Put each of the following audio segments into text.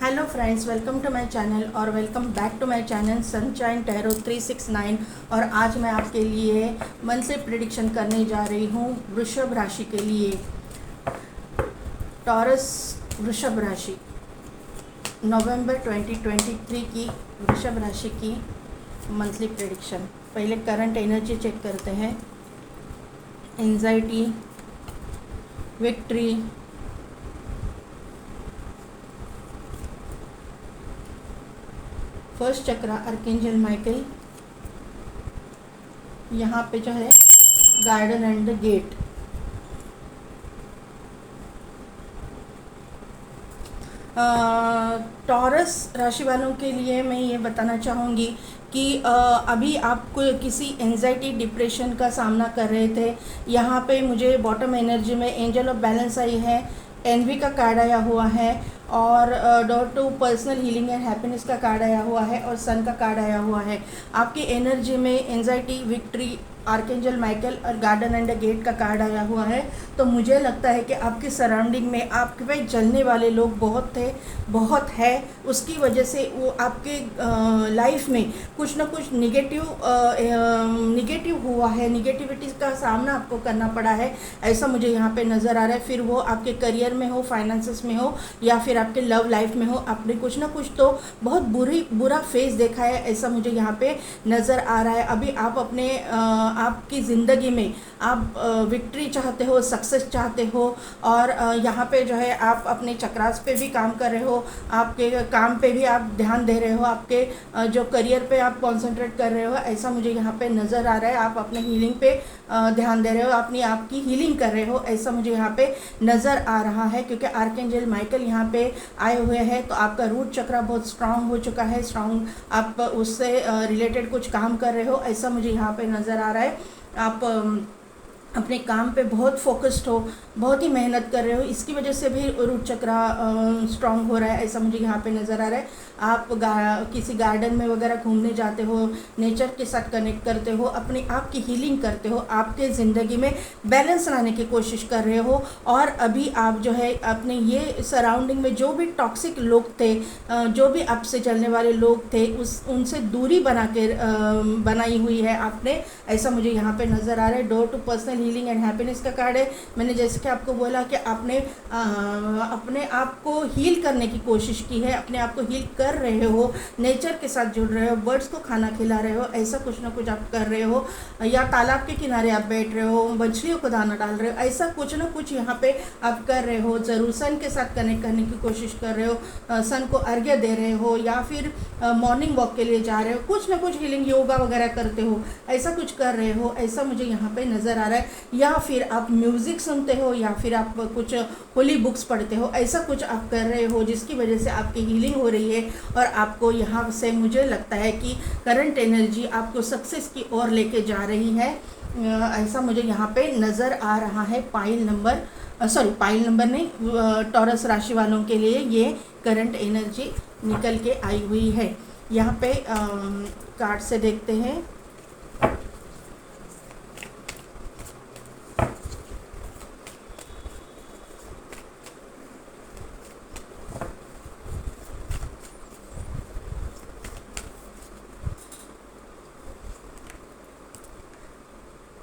Hello friends, welcome to my channel और welcome back to my channel sunshine tarot 369। और आज मैं आपके लिए मंथली प्रेडिक्शन करने जा रही हूँ वृषभ राशि के लिए। टॉरस वृषभ राशि नवंबर 2023 की वृषभ राशि की मंथली प्रेडिक्शन। पहले करंट एनर्जी चेक करते हैं। Anxiety, victory, first chakra archangel Michael, यहाँ पे जो है garden and the gate. Taurus राशि वालों के लिए मैं ये बताना चाहूँगी कि अभी आप किसी एंजाइटी डिप्रेशन का सामना कर रहे थे। यहाँ पे मुझे बॉटम एनर्जी में एंजल ऑफ बैलेंस आई है, एनवी का कार्ड आया हुआ है और door to personal healing and happiness का कार्ड आया हुआ है और सन का कार्ड आया हुआ है। आपकी एनर्जी में एंजाइटी, विक्ट्री, आर्कएंजल माइकल और गार्डन एंड गेट का कार्ड आया हुआ है। तो मुझे लगता है कि आपकी सराउंडिंग में आपके पे जलने वाले लोग बहुत है। उसकी वजह से वो आपके लाइफ में कुछ ना कुछ निगेटिव हुआ है, निगेटिविटी का सामना आपको करना पड़ा है, ऐसा मुझे यहाँ पे नज़र आ रहा है। फिर वो आपके करियर में हो, फाइनेंसेस में हो या फिर आपके लव लाइफ में हो, आपने कुछ ना कुछ तो बहुत बुरा फेस देखा है, ऐसा मुझे यहाँ पे नज़र आ रहा है। अभी आप अपने आपकी ज़िंदगी में आप विक्ट्री चाहते हो, सक्सेस चाहते हो और यहाँ पे जो है आप अपने चक्रास पे भी काम कर रहे हो, आपके काम पे भी आप ध्यान दे रहे हो, आपके जो करियर पे आप कंसंट्रेट कर रहे हो, ऐसा मुझे यहाँ पे नज़र आ रहा है। आप अपने हीलिंग पे ध्यान दे रहे हो, अपनी आपकी हीलिंग कर रहे हो, ऐसा मुझे यहाँ पे नज़र आ रहा है। क्योंकि आर्कएंजल माइकल यहाँ पे आए हुए हैं तो आपका रूट चक्रा बहुत स्ट्रांग हो चुका है, आप उससे रिलेटेड कुछ काम कर रहे हो, ऐसा मुझे यहाँ पे नज़र आ रहा है। आप अपने काम पे बहुत फोकस्ड हो, बहुत ही मेहनत कर रहे हो, इसकी वजह से भी रूट चक्रा स्ट्रांग हो रहा है, ऐसा मुझे यहाँ पे नज़र आ रहा है। आप किसी गार्डन में वगैरह घूमने जाते हो, नेचर के साथ कनेक्ट करते हो, अपने आप की हीलिंग करते हो, आपके ज़िंदगी में बैलेंस लाने की कोशिश कर रहे हो। और अभी आप जो है अपने ये सराउंडिंग में जो भी टॉक्सिक लोग थे, जो भी आपसे चलने वाले लोग थे, उनसे दूरी बनाई हुई है आपने, ऐसा मुझे यहाँ पे नज़र आ रहा है। Door to personal healing and happiness का कार्ड है। मैंने जैसे कि आपको बोला कि आपने अपने आप को हील करने की कोशिश की है, अपने आप को हील कर रहे हो, नेचर के साथ जुड़ रहे हो, बर्ड्स को खाना खिला रहे हो, ऐसा कुछ ना कुछ आप कर रहे हो, या तालाब के किनारे आप बैठ रहे हो, मछलियों को दाना डाल रहे हो, ऐसा कुछ ना कुछ यहाँ पे आप कर रहे हो। ज़रूर सन के साथ कनेक्ट करने की कोशिश कर रहे हो, सन को अर्घ्य दे रहे हो या फिर मॉर्निंग वॉक के लिए जा रहे हो, कुछ ना कुछ हीलिंग योगा वगैरह करते हो, ऐसा कुछ कर रहे हो, ऐसा मुझे यहाँ पे नज़र आ रहा है। या फिर आप म्यूज़िक सुनते हो या फिर आप कुछ होली बुक्स पढ़ते हो, ऐसा कुछ आप कर रहे हो जिसकी वजह से आपकी हीलिंग हो रही है। और आपको यहाँ से मुझे लगता है कि करंट एनर्जी आपको सक्सेस की ओर लेके जा रही है, ऐसा मुझे यहाँ पे नज़र आ रहा है। पाइल नंबर नहीं, टॉरस राशि वालों के लिए ये करंट एनर्जी निकल के आई हुई है। यहाँ पे कार्ड से देखते हैं।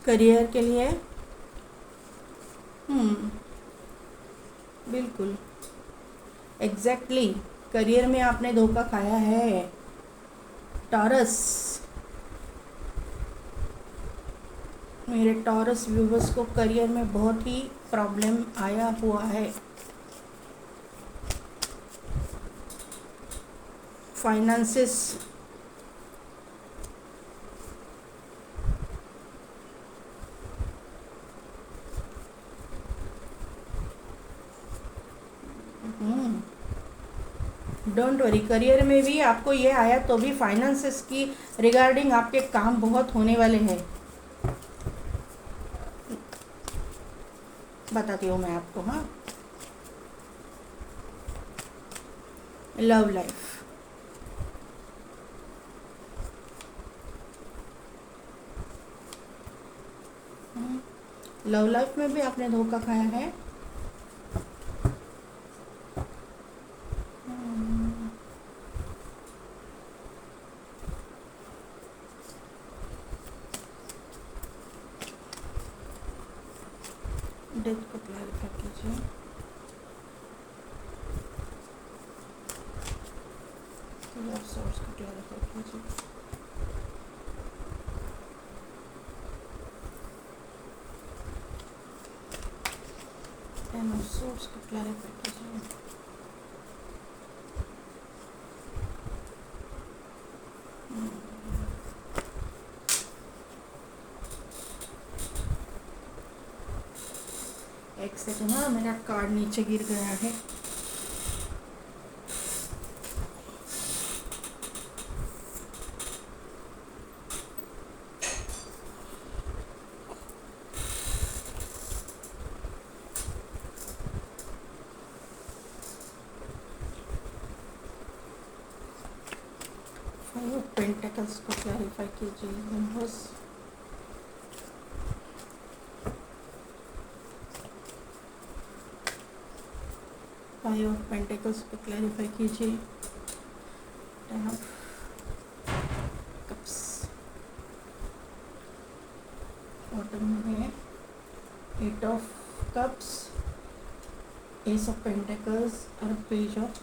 करियर के लिए बिल्कुल एग्जैक्टली करियर में आपने धोखा खाया है टॉरस। मेरे टॉरस व्यूवर्स को करियर में बहुत ही प्रॉब्लम आया हुआ है। फाइनेंसेस, डोंट वरी, करियर में भी आपको ये आया तो भी फाइनेंसेस की रिगार्डिंग आपके काम बहुत होने वाले हैं, बताती हूँ मैं आपको। हाँ, लव लाइफ, लव लाइफ में भी आपने धोखा खाया है। डेथ को क्लैरिफाई कीजिए। सोर्स को क्लैरिफाई कीजिए। सोर्स को क्लैरिफाई कीजिए। एक सेकंड, हाँ मेरा कार्ड नीचे गिर गया है। पेंटिकल्स को क्लैरिफाई कीजिए। नंबर्स फाइव ऑफ पेंटिकल्स को क्लैरिफाई कीजिए। टेन ऑफ कप्स बॉटम में है, eight of cups, ace of pentacles और पेज ऑफ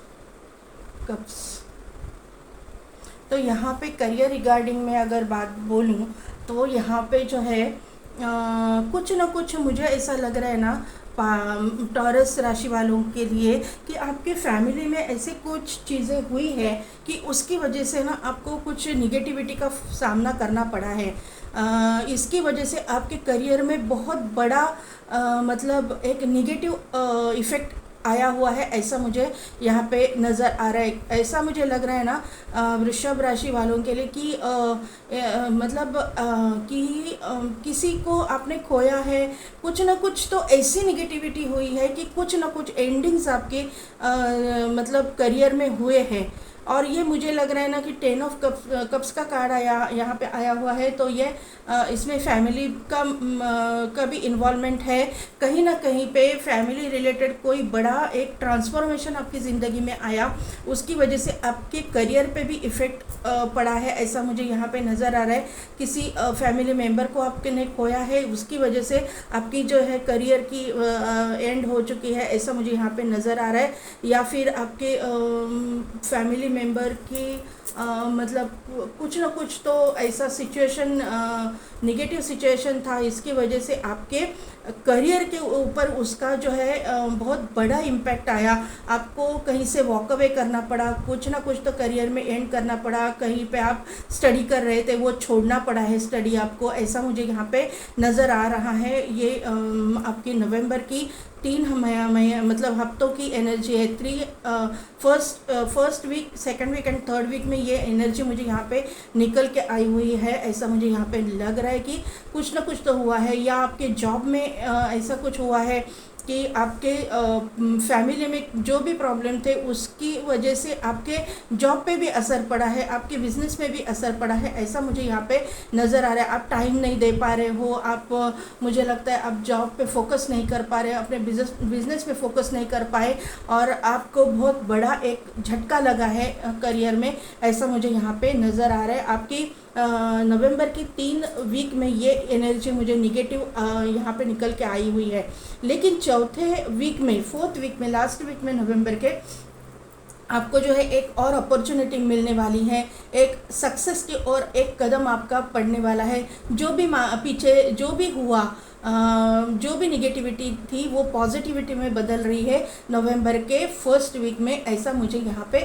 कप्स। तो यहाँ पे करियर रिगार्डिंग में अगर बात बोलूँ तो यहाँ पे जो है कुछ ना कुछ मुझे ऐसा लग रहा है ना टॉरस राशि वालों के लिए कि आपके फैमिली में ऐसे कुछ चीज़ें हुई है कि उसकी वजह से ना आपको कुछ निगेटिविटी का सामना करना पड़ा है। इसकी वजह से आपके करियर में बहुत बड़ा मतलब एक निगेटिव इफ़ेक्ट आया हुआ है, ऐसा मुझे यहाँ पे नज़र आ रहा है। ऐसा मुझे लग रहा है ना वृषभ राशि वालों के लिए कि मतलब कि किसी को आपने खोया है, कुछ ना कुछ तो ऐसी निगेटिविटी हुई है कि कुछ ना कुछ एंडिंग्स आपके मतलब करियर में हुए हैं। और ये मुझे लग रहा है ना कि टेन ऑफ कप्स का कार्ड आया यहाँ पे आया हुआ है, तो ये इसमें फैमिली का भी इन्वॉल्वमेंट है। कहीं ना कहीं पे फैमिली रिलेटेड कोई बड़ा एक ट्रांसफॉर्मेशन आपकी ज़िंदगी में आया, उसकी वजह से आपके करियर पे भी इफ़ेक्ट पड़ा है, ऐसा मुझे यहाँ पे नज़र आ रहा है। किसी फैमिली मेम्बर को आपने खोया है, उसकी वजह से आपकी जो है करियर की एंड हो चुकी है, ऐसा मुझे यहाँ पे नज़र आ रहा है। या फिर आपके फैमिली मेंबर की मतलब कुछ ना कुछ तो ऐसा सिचुएशन नेगेटिव सिचुएशन था, इसकी वजह से आपके करियर के ऊपर उसका जो है बहुत बड़ा इम्पैक्ट आया। आपको कहीं से वॉक अवे करना पड़ा, कुछ ना कुछ तो करियर में एंड करना पड़ा। कहीं पे आप स्टडी कर रहे थे, वो छोड़ना पड़ा है स्टडी आपको, ऐसा मुझे यहाँ पे नज़र आ रहा है। ये आपकी नवंबर की 3 मतलब हफ्तों की एनर्जी है। First week, second week and third week में ये एनर्जी मुझे यहाँ पे निकल के आई हुई है, ऐसा मुझे यहाँ पे लग रहा है कि कुछ ना कुछ तो हुआ है। या आपके जॉब में ऐसा कुछ हुआ है कि आपके फैमिली में जो भी प्रॉब्लम थे उसकी वजह से आपके जॉब पे भी असर पड़ा है, आपके बिज़नेस में भी असर पड़ा है, ऐसा मुझे यहाँ पे नज़र आ रहा है। आप टाइम नहीं दे पा रहे हो, आप मुझे लगता है आप जॉब पे फोकस नहीं कर पा रहे, अपने बिज़नेस पे फोकस नहीं कर पाए और आपको बहुत बड़ा एक झटका लगा है करियर में, ऐसा मुझे यहाँ पे नज़र आ रहा है। आपकी नवंबर की 3 वीक में ये एनर्जी मुझे निगेटिव यहाँ पे निकल के आई हुई है। लेकिन चौथे वीक में, फोर्थ वीक में, लास्ट वीक में नवंबर के आपको जो है एक और अपॉर्चुनिटी मिलने वाली है, एक सक्सेस की ओर एक कदम आपका पड़ने वाला है। जो भी पीछे जो भी हुआ, जो भी निगेटिविटी थी वो पॉजिटिविटी में बदल रही है नवंबर के फर्स्ट वीक में, ऐसा मुझे यहाँ पे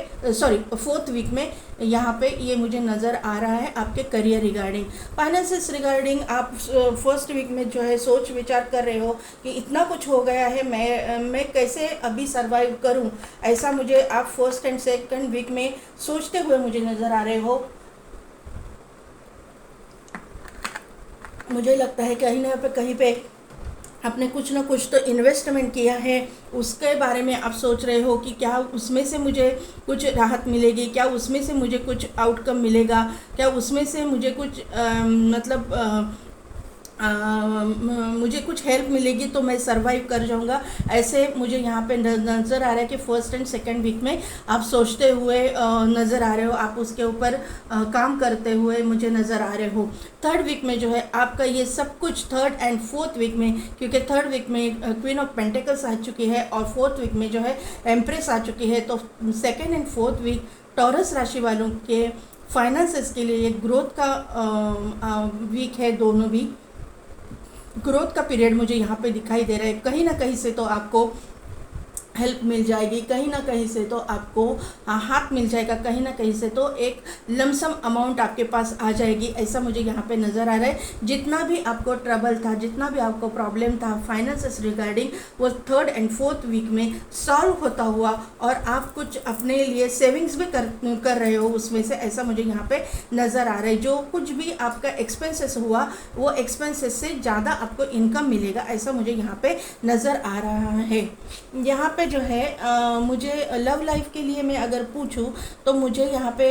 फोर्थ वीक में यहाँ पे ये मुझे नज़र आ रहा है। आपके करियर रिगार्डिंग, फाइनेंसेस रिगार्डिंग आप फर्स्ट वीक में जो है सोच विचार कर रहे हो कि इतना कुछ हो गया है, मैं कैसे अभी सर्वाइव करूँ, ऐसा मुझे आप फर्स्ट एंड सेकंड वीक में सोचते हुए मुझे नज़र आ रहे हो। मुझे लगता है कहीं पे आपने कुछ ना कुछ तो इन्वेस्टमेंट किया है, उसके बारे में आप सोच रहे हो कि क्या उसमें से मुझे कुछ राहत मिलेगी, क्या उसमें से मुझे कुछ आउटकम मिलेगा, क्या उसमें से मुझे कुछ मतलब मुझे कुछ हेल्प मिलेगी तो मैं सरवाइव कर जाऊंगा, ऐसे मुझे यहाँ पे नज़र आ रहा है कि फर्स्ट एंड सेकंड वीक में आप सोचते हुए नज़र आ रहे हो, आप उसके ऊपर काम करते हुए मुझे नज़र आ रहे हो। थर्ड वीक में जो है आपका ये सब कुछ, थर्ड एंड फोर्थ वीक में, क्योंकि थर्ड वीक में क्वीन ऑफ पेंटिकल्स आ चुकी है और फोर्थ वीक में जो है एम्प्रेस आ चुकी है, तो second and fourth week Taurus राशि वालों के फाइनेंसेस के लिए ग्रोथ का वीक है। दोनों भी ग्रोथ का पीरियड मुझे यहाँ पे दिखाई दे रहा है। कहीं ना कहीं से तो आपको हेल्प मिल जाएगी, कहीं ना कहीं से तो आपको हाथ मिल जाएगा, कहीं ना कहीं से तो एक लमसम अमाउंट आपके पास आ जाएगी, ऐसा मुझे यहाँ पे नज़र आ रहा है। जितना भी आपको ट्रबल था, जितना भी आपको प्रॉब्लम था फाइनेंसेस रिगार्डिंग, वो थर्ड एंड फोर्थ वीक में सॉल्व होता हुआ और आप कुछ अपने लिए सेविंग्स भी कर रहे हो उसमें से, ऐसा मुझे यहाँ पे नज़र आ रहा है। जो कुछ भी आपका एक्सपेंसेस हुआ वो एक्सपेंसेस से ज़्यादा आपको इनकम मिलेगा, ऐसा मुझे यहाँ पे नज़र आ रहा है। यहाँ पे जो है मुझे लव लाइफ के लिए मैं अगर पूछूं तो मुझे यहाँ पे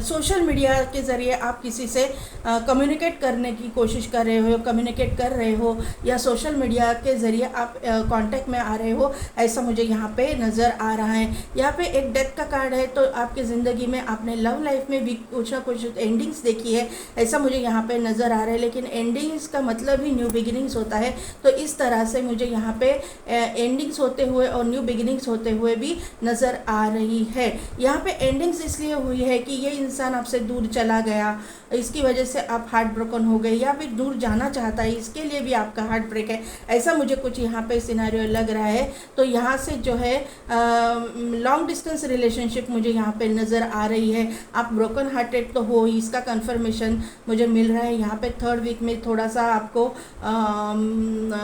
सोशल मीडिया के ज़रिए आप किसी से कम्युनिकेट करने की कोशिश कर रहे हो या सोशल मीडिया के ज़रिए आप कांटेक्ट में आ रहे हो, ऐसा मुझे यहाँ पे नज़र आ रहा है। यहाँ पे एक डेथ का कार्ड है, तो आपकी ज़िंदगी में आपने लव लाइफ में भी कुछ ना कुछ एंडिंग्स देखी है, ऐसा मुझे यहाँ पे नज़र आ रहा है। लेकिन एंडिंग्स का मतलब ही न्यू बिगिनिंग्स होता है, तो इस तरह से मुझे यहाँ पे एंडिंग्स होते हुए और न्यू बिगिनिंग्स होते हुए भी नज़र आ रही है। यहाँ पे एंडिंग्स इसलिए हुई है कि ये इंसान आपसे दूर चला गया, इसकी वजह से आप हार्ट ब्रोकन हो गए, या फिर दूर जाना चाहता है, इसके लिए भी आपका हार्ट ब्रेक है, ऐसा मुझे कुछ यहाँ पे सिनेरियो लग रहा है। तो यहाँ से जो है लॉन्ग डिस्टेंस रिलेशनशिप मुझे यहाँ पे नज़र आ रही है। आप ब्रोकन हार्टेड तो हो, इसका कंफर्मेशन मुझे मिल रहा है। यहाँ पे थर्ड वीक में थोड़ा सा आपको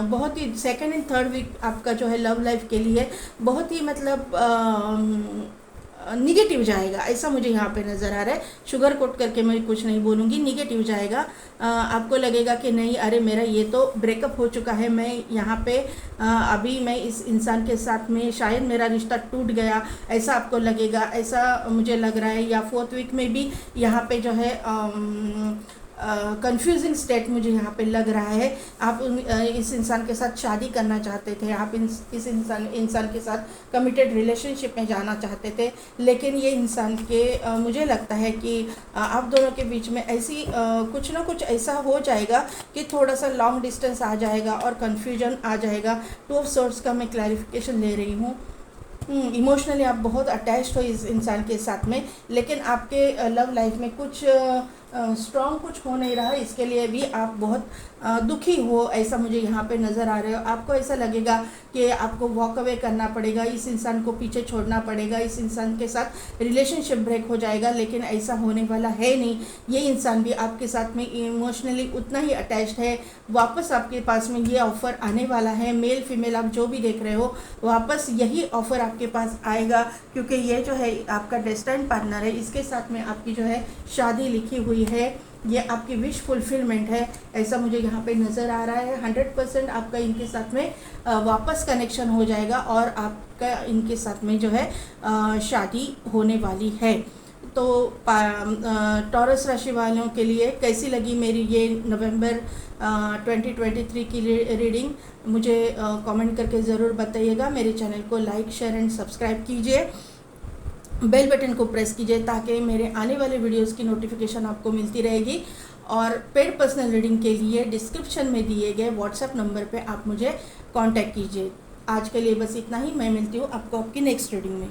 बहुत ही सेकेंड एंड थर्ड वीक आपका जो है लव लाइफ के लिए बहुत ही मतलब निगेटिव जाएगा, ऐसा मुझे यहाँ पे नज़र आ रहा है। शुगर कोट करके मैं कुछ नहीं बोलूँगी, निगेटिव जाएगा। आपको लगेगा कि नहीं, अरे मेरा ये तो ब्रेकअप हो चुका है, मैं यहाँ पे अभी मैं इस इंसान के साथ में शायद मेरा रिश्ता टूट गया, ऐसा आपको लगेगा, ऐसा मुझे लग रहा है। या फोर्थ वीक में भी यहाँ पे जो है कंफ्यूजिंग स्टेट मुझे यहाँ पे लग रहा है। आप इस इंसान के साथ शादी करना चाहते थे, आप इस इंसान के साथ कमिटेड रिलेशनशिप में जाना चाहते थे, लेकिन ये इंसान के मुझे लगता है कि आप दोनों के बीच में ऐसी कुछ ना कुछ ऐसा हो जाएगा कि थोड़ा सा लॉन्ग डिस्टेंस आ जाएगा और कन्फ्यूजन आ जाएगा। टू ऑफ सोर्ट्स का मैं क्लैरिफिकेशन ले रही हूँ। इमोशनली आप बहुत अटैच्ड हो इस इंसान के साथ में, लेकिन आपके लव लाइफ में कुछ स्ट्रॉन्ग कुछ हो नहीं रहा, इसके लिए भी आप बहुत दुखी हो, ऐसा मुझे यहाँ पे नज़र आ रहे हो। आपको ऐसा लगेगा कि आपको वॉक अवे करना पड़ेगा, इस इंसान को पीछे छोड़ना पड़ेगा, इस इंसान के साथ रिलेशनशिप ब्रेक हो जाएगा, लेकिन ऐसा होने वाला है नहीं। ये इंसान भी आपके साथ में इमोशनली उतना ही अटैच्ड है। वापस आपके पास में ये ऑफ़र आने वाला है, मेल फीमेल आप जो भी देख रहे हो, वापस यही ऑफ़र आपके पास आएगा, क्योंकि ये जो है आपका डेस्टाइन पार्टनर है, इसके साथ में आपकी जो है शादी लिखी हुई है, ये आपकी विश फुलफिलमेंट है, ऐसा मुझे यहाँ पे नज़र आ रहा है। 100% आपका इनके साथ में वापस कनेक्शन हो जाएगा और आपका इनके साथ में जो है शादी होने वाली है। तो टॉरस राशि वालों के लिए कैसी लगी मेरी ये नवंबर 2023 की रीडिंग, मुझे कमेंट करके ज़रूर बताइएगा। मेरे चैनल को लाइक शेयर एंड सब्सक्राइब कीजिए, बेल बटन को प्रेस कीजिए ताकि मेरे आने वाले वीडियोस की नोटिफिकेशन आपको मिलती रहेगी। और पेड पर्सनल रीडिंग के लिए डिस्क्रिप्शन में दिए गए व्हाट्सएप नंबर पे आप मुझे कांटेक्ट कीजिए। आज के लिए बस इतना ही, मैं मिलती हूँ आपको आपकी नेक्स्ट रीडिंग में।